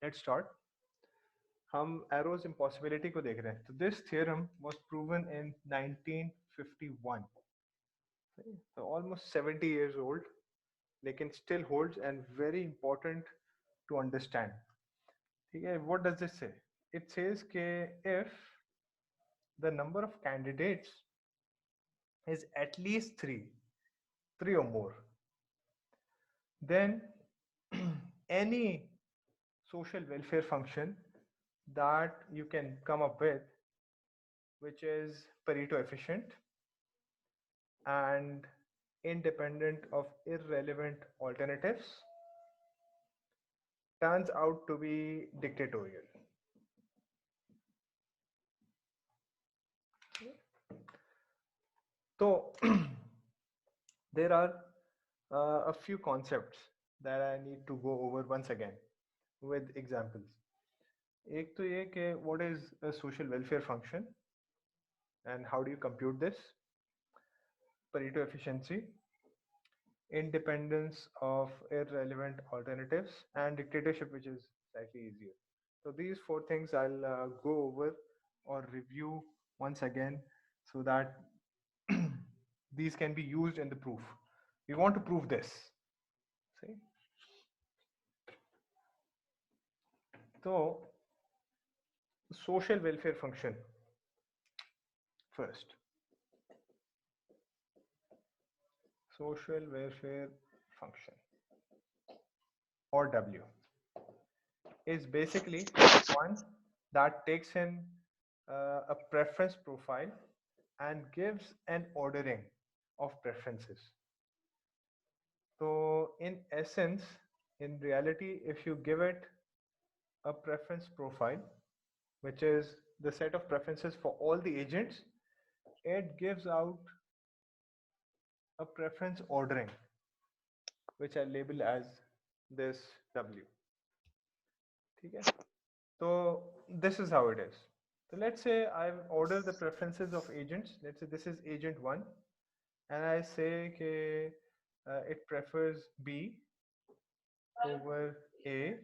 Let's start. हम Arrow's impossibility को देख रहे हैं. So this theorem was proven in 1951. So almost 70 years old, लेकिन still holds and very important to understand. ठीक है? What does this say? It says कि if the number of candidates is at least three or more, then any social welfare function that you can come up with, which is Pareto efficient and independent of irrelevant alternatives, turns out to be dictatorial. So there are a few concepts that I need to go over once again with examples. एक तो ये कि what is a social welfare function and how do you compute this? Pareto efficiency, independence of irrelevant alternatives, and dictatorship, which is slightly easier. So these four things I'll go over or review once again so that these can be used in the proof. We want to prove this. See? So social welfare function first. Social welfare function, or W, is basically one that takes in a preference profile and gives an ordering of preferences. So in essence, in reality, if you give it a preference profile, which is the set of preferences for all the agents, it gives out a preference ordering, which I label as this W. Okay? So this is how it is. So let's say I've ordered the preferences of agents. Let's say this is agent 1, and I say it prefers B over A.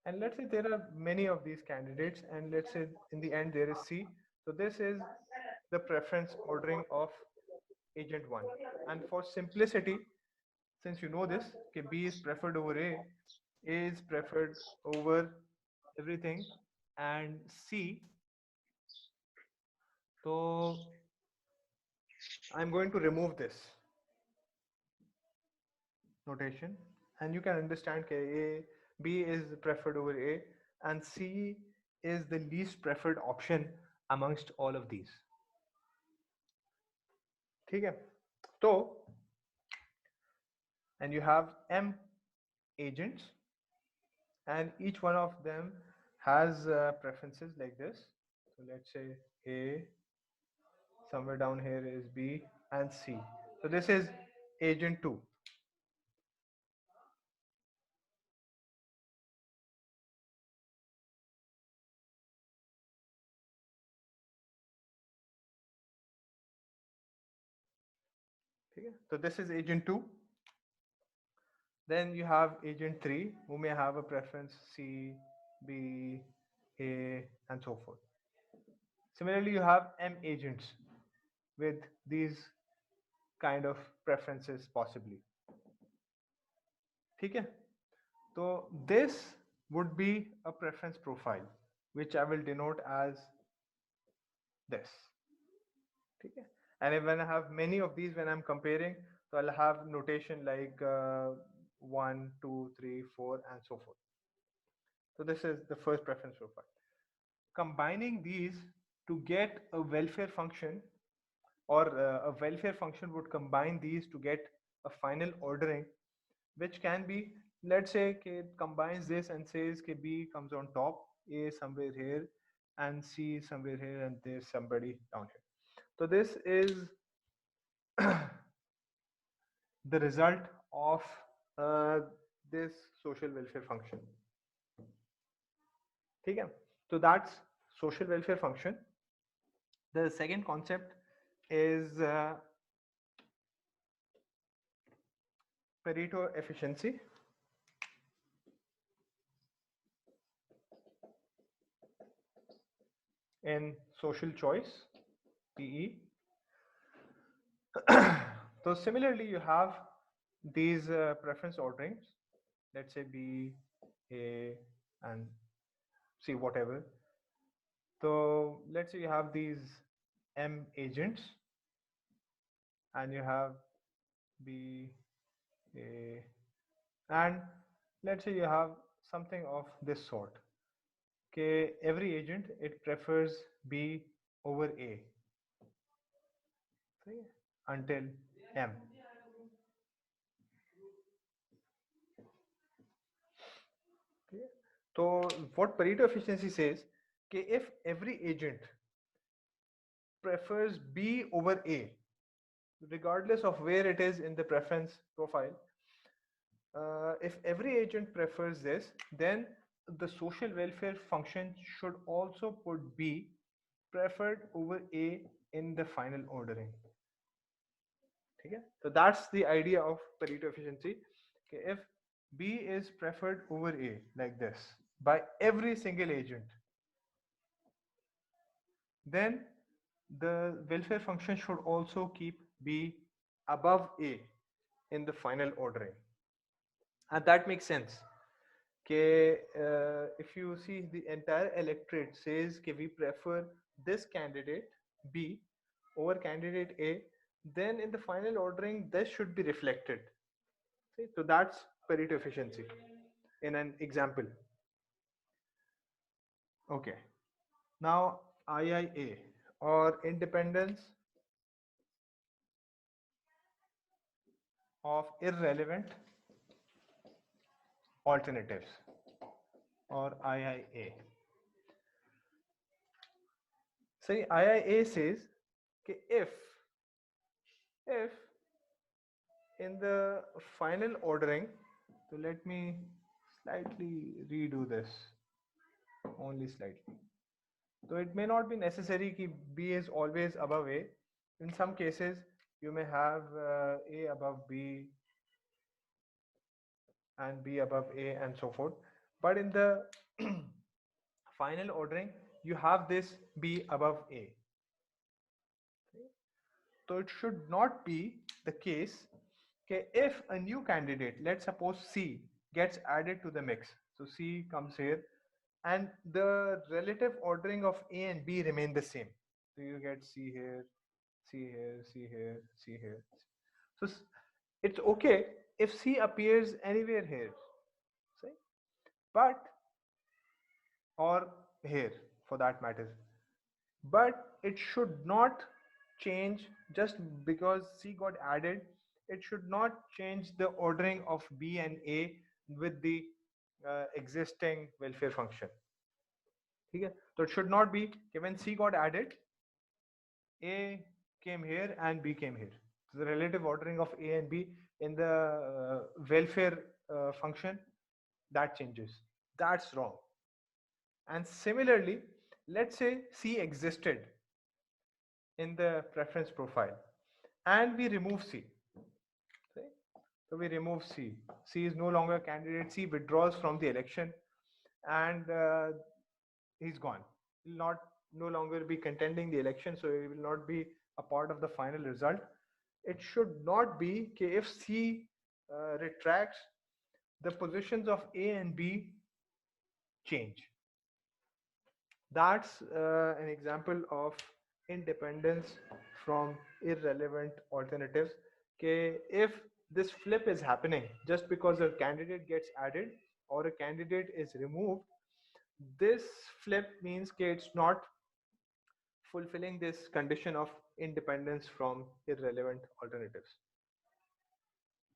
And let's say there are many of these candidates, and let's say in the end there is C. So this is the preference ordering of agent 1. And for simplicity, since you know this, okay, B is preferred over A is preferred over everything, and C. So I'm going to remove this notation, and you can understand B is preferred over A, and C is the least preferred option amongst all of these. ठीक है? So, and you have M agents, and each one of them has preferences like this. So let's say A, somewhere down here is B, and C. So this is agent 2. So this is agent 2. Then you have agent 3, who may have a preference C, B, A, and so forth. Similarly, you have M agents with these kind of preferences possibly. Okay? So this would be a preference profile, which I will denote as this. Okay? And when I have many of these, when I'm comparing, so I'll have notation like 1, 2, 3, 4, and so forth. So this is the first preference profile. Combining these to get a welfare function, or a welfare function would combine these to get a final ordering, which can be, let's say it combines this and says B comes on top, A somewhere here, and C somewhere here, and there's somebody down here. So this is the result of this social welfare function. Okay? So that's social welfare function. The second concept is Pareto efficiency. in social choice, PE. So similarly, you have these preference orderings, let's say B, A, and C, whatever. So let's say you have these M agents, and you have B, A, and let's say you have something of this sort. Okay, every agent, it prefers B over A, see, until M. Okay. So what Pareto efficiency says, okay, if every agent prefers B over A, regardless of where it is in the preference profile, if every agent prefers this, then the social welfare function should also put B preferred over A in the final ordering. Okay? So that's the idea of Pareto efficiency. Okay, if B is preferred over A like this by every single agent, then the welfare function should also keep B above A in the final ordering. And that makes sense. Okay, if you see the entire electorate says okay, we prefer this candidate B over candidate A, then in the final ordering this should be reflected. See, so that's Pareto efficiency in an example. Okay, now IIA, or independence of irrelevant alternatives, or IIA. See, IIA says okay, if in the final ordering, so let me slightly redo this, only slightly. So it may not be necessary that B is always above A. In some cases, you may have A above B and B above A and so forth. But in the final ordering, you have this B above A. So it should not be the case okay, if a new candidate, let's suppose C, gets added to the mix. So C comes here and the relative ordering of A and B remain the same. So you get C here, C here, C here, C here. So it's okay if C appears anywhere here, see? But or here for that matter. But it should not change just because C got added. It should not change the ordering of B and A with the existing welfare function. Okay? So it should not be when C got added, A came here and B came here. So the relative ordering of A and B in the welfare function, that changes. That's wrong. And similarly, let's say C existed in the preference profile and we remove C. Okay? So we remove C. C is no longer a candidate. C withdraws from the election and he's gone. He will not no longer be contending the election, so he will not be a part of the final result. It should not be if C retracts, the positions of A and B change. That's an example of independence from irrelevant alternatives. Okay, if this flip is happening just because a candidate gets added or a candidate is removed, this flip means it's not fulfilling this condition of independence from irrelevant alternatives.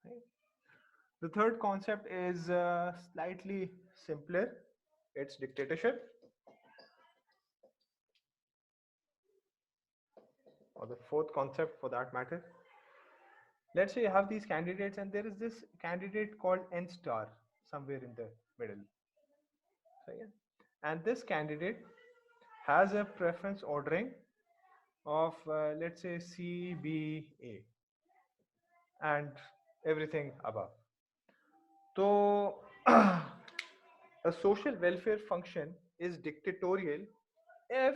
Right? The third concept is slightly simpler. It's dictatorship, or the fourth concept for that matter. Let's say you have these candidates and there is this candidate called N star somewhere in the middle. So, yeah. And this candidate has a preference ordering of let's say C, B, A and everything above. So a social welfare function is dictatorial if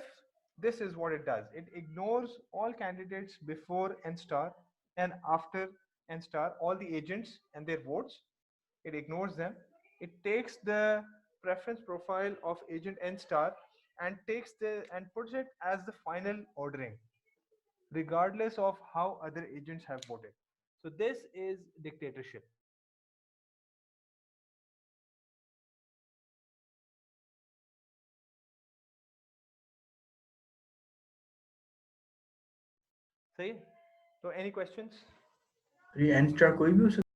this is what it does. It ignores all candidates before n star and after n star, all the agents and their votes. It ignores them. It takes the preference profile of agent n star and takes the and puts it as the final ordering, regardless of how other agents have voted. So this is dictatorship. सही है? So any questions? ये n star कोई भी हो सकता